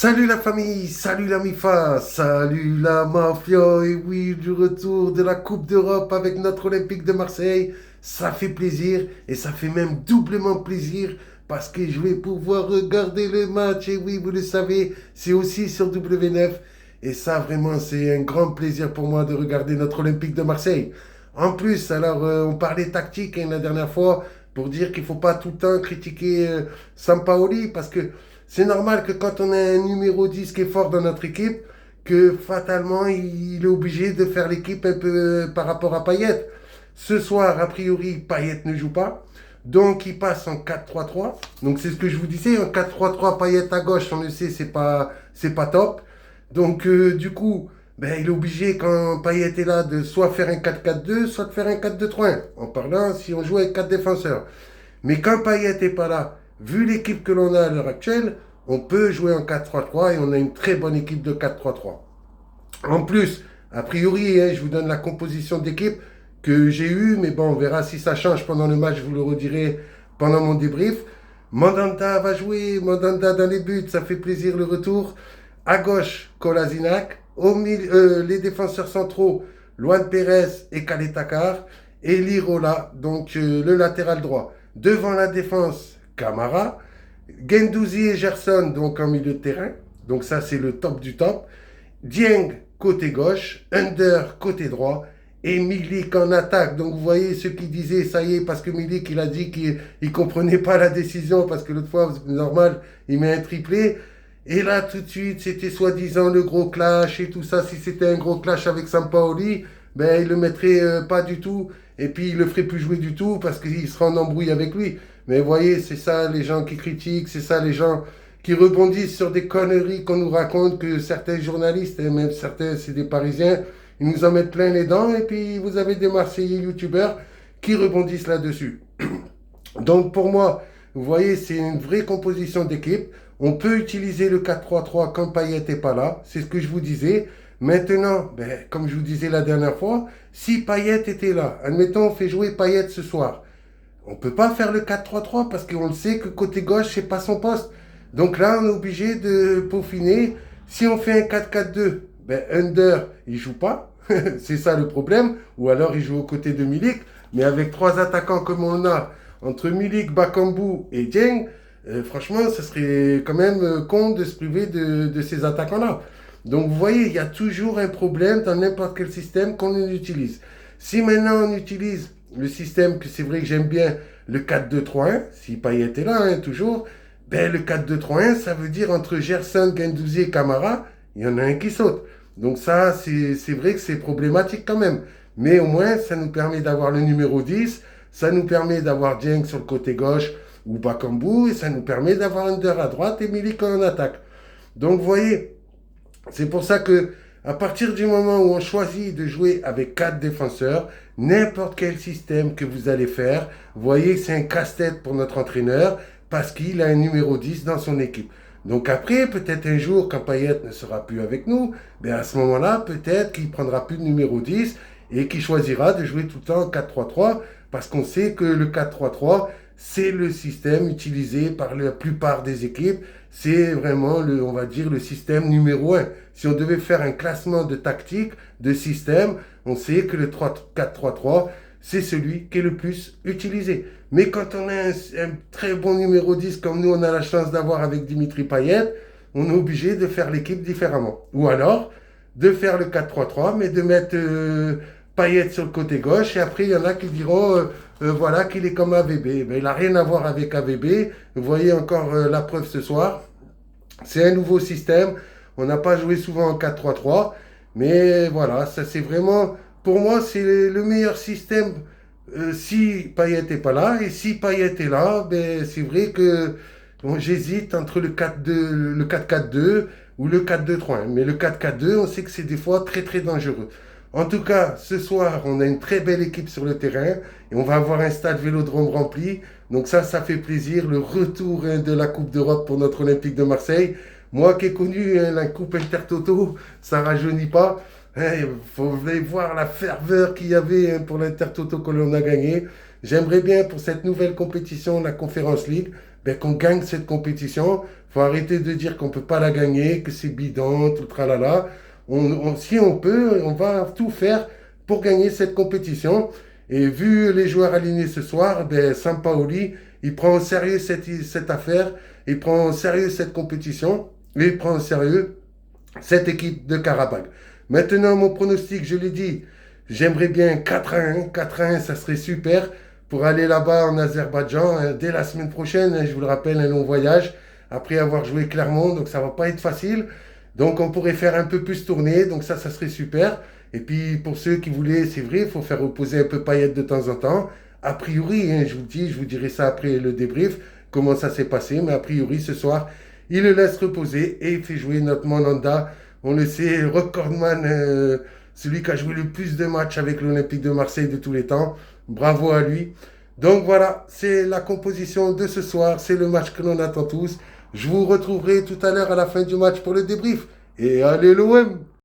Salut la famille, salut la MIFA, salut la mafia, et oui, du retour de la Coupe d'Europe avec notre Olympique de Marseille, ça fait plaisir et ça fait même doublement plaisir parce que je vais pouvoir regarder le match et oui, vous le savez, c'est aussi sur W9 et ça vraiment c'est un grand plaisir pour moi de regarder notre Olympique de Marseille. En plus, alors on parlait tactique la dernière fois pour dire qu'il ne faut pas tout le temps critiquer Sampaoli parce que c'est normal que quand on a un numéro 10 qui est fort dans notre équipe, que fatalement, il est obligé de faire l'équipe un peu par rapport à Payet. Ce soir, a priori, Payet ne joue pas. Donc, il passe en 4-3-3. Donc, c'est ce que je vous disais, en 4-3-3, Payet à gauche, on le sait, c'est pas top. Donc, du coup, ben, il est obligé, quand Payet est là, de soit faire un 4-4-2, soit de faire un 4-2-3-1. En parlant, si on joue avec 4 défenseurs. Mais quand Payet n'est pas là, vu l'équipe que l'on a à l'heure actuelle, on peut jouer en 4-3-3 et on a une très bonne équipe de 4-3-3. En plus, a priori, je vous donne la composition d'équipe que j'ai eue, mais bon, on verra si ça change pendant le match, je vous le redirai pendant mon débrief. Mandanda va jouer, Mandanda dans les buts, ça fait plaisir le retour. À gauche, Kolasinac. Au milieu, les défenseurs centraux, Luan Pérez et Khaled Takar. Et Lirola, donc le latéral droit. Devant la défense, Camara. Gendouzi et Gerson, donc en milieu de terrain. Donc ça, c'est le top du top. Dieng, côté gauche. Under, côté droit. Et Milik en attaque. Donc vous voyez ceux qui disaient, ça y est, parce que Milik, il a dit qu'il ne comprenait pas la décision, parce que l'autre fois, normal, il met un triplé. Et là, tout de suite, c'était soi-disant le gros clash et tout ça. Si c'était un gros clash avec Sampaoli, ben, il le mettrait pas du tout. Et puis, il le ferait plus jouer du tout parce qu'il sera en embrouille avec lui. Mais vous voyez, c'est ça les gens qui critiquent, c'est ça les gens qui rebondissent sur des conneries qu'on nous raconte, que certains journalistes, et même certains, c'est des Parisiens, ils nous en mettent plein les dents. Et puis, vous avez des Marseillais youtubeurs qui rebondissent là-dessus. Donc, pour moi, vous voyez, c'est une vraie composition d'équipe. On peut utiliser le 4-3-3 quand Payet n'est pas là. C'est ce que je vous disais. Maintenant, ben, comme je vous disais la dernière fois, si Payet était là, admettons, on fait jouer Payet ce soir. On ne peut pas faire le 4-3-3 parce qu'on le sait que côté gauche, c'est pas son poste. Donc là, on est obligé de peaufiner. Si on fait un 4-4-2, ben Under, il joue pas. C'est ça le problème. Ou alors, il joue aux côtés de Milik. Mais avec trois attaquants comme on a, entre Milik, Bakambu et Dieng, franchement, ce serait quand même con de se priver de ces attaquants-là. Donc, vous voyez, il y a toujours un problème dans n'importe quel système qu'on utilise. Si maintenant on utilise le système que c'est vrai que j'aime bien, le 4-2-3-1, si Payet est là, toujours, ben le 4-2-3-1, ça veut dire entre Gerson, Guendouzi et Camara, il y en a un qui saute. Donc ça, c'est vrai que c'est problématique quand même. Mais au moins, ça nous permet d'avoir le numéro 10, ça nous permet d'avoir Dieng sur le côté gauche ou Bakambu, et ça nous permet d'avoir Under à droite et Milik en attaque. Donc vous voyez, c'est pour ça que à partir du moment où on choisit de jouer avec quatre défenseurs, n'importe quel système que vous allez faire, vous voyez que c'est un casse-tête pour notre entraîneur parce qu'il a un numéro 10 dans son équipe. Donc après, peut-être un jour, quand Payet ne sera plus avec nous, ben à ce moment-là, peut-être qu'il prendra plus de numéro 10 et qu'il choisira de jouer tout le temps en 4-3-3 parce qu'on sait que le 4-3-3, c'est le système utilisé par la plupart des équipes. C'est vraiment, on va dire, le système numéro un. Si on devait faire un classement de tactique, de système, on sait que le 4-3-3, c'est celui qui est le plus utilisé. Mais quand on a un très bon numéro 10, comme nous on a la chance d'avoir avec Dimitri Payet, on est obligé de faire l'équipe différemment. Ou alors, de faire le 4-3-3, mais de mettre Payet sur le côté gauche, et après il y en a qui diront voilà qu'il est comme AVB. Mais il n'a rien à voir avec AVB. Vous voyez encore la preuve ce soir. C'est un nouveau système. On n'a pas joué souvent en 4-3-3. Mais voilà, ça c'est vraiment, pour moi, c'est le meilleur système si Payet n'est pas là. Et si Payet est là, ben, c'est vrai que bon, j'hésite entre le 4-2, le 4-4-2 ou le 4-2-3. Mais le 4-4-2, on sait que c'est des fois très très dangereux. En tout cas, ce soir, on a une très belle équipe sur le terrain et on va avoir un stade Vélodrome rempli. Donc ça fait plaisir. Le retour de la Coupe d'Europe pour notre Olympique de Marseille. Moi qui ai connu la Coupe Intertoto, ça rajeunit pas. Il faut voir la ferveur qu'il y avait pour l'Intertoto que l'on a gagné. J'aimerais bien pour cette nouvelle compétition, la Conference League, ben, qu'on gagne cette compétition. Faut arrêter de dire qu'on peut pas la gagner, que c'est bidon, tout tralala. Si on peut, on va tout faire pour gagner cette compétition. Et vu les joueurs alignés ce soir, ben, Sampaoli, il prend au sérieux cette affaire, il prend au sérieux cette compétition, et il prend au sérieux cette équipe de Karabakh. Maintenant, mon pronostic, je l'ai dit, j'aimerais bien 4-1. 4-1, ça serait super pour aller là-bas en Azerbaïdjan dès la semaine prochaine. Je vous le rappelle, un long voyage après avoir joué Clermont, donc ça va pas être facile. Donc on pourrait faire un peu plus tourner, donc ça serait super. Et puis pour ceux qui voulaient, c'est vrai, il faut faire reposer un peu Payet de temps en temps. A priori, je vous le dis, je vous dirai ça après le débrief, comment ça s'est passé, mais a priori ce soir, il le laisse reposer et il fait jouer notre Mandanda. On le sait, recordman, celui qui a joué le plus de matchs avec l'Olympique de Marseille de tous les temps. Bravo à lui. Donc voilà, c'est la composition de ce soir, c'est le match que l'on attend tous. Je vous retrouverai tout à l'heure à la fin du match pour le débrief. Et allez l'OM!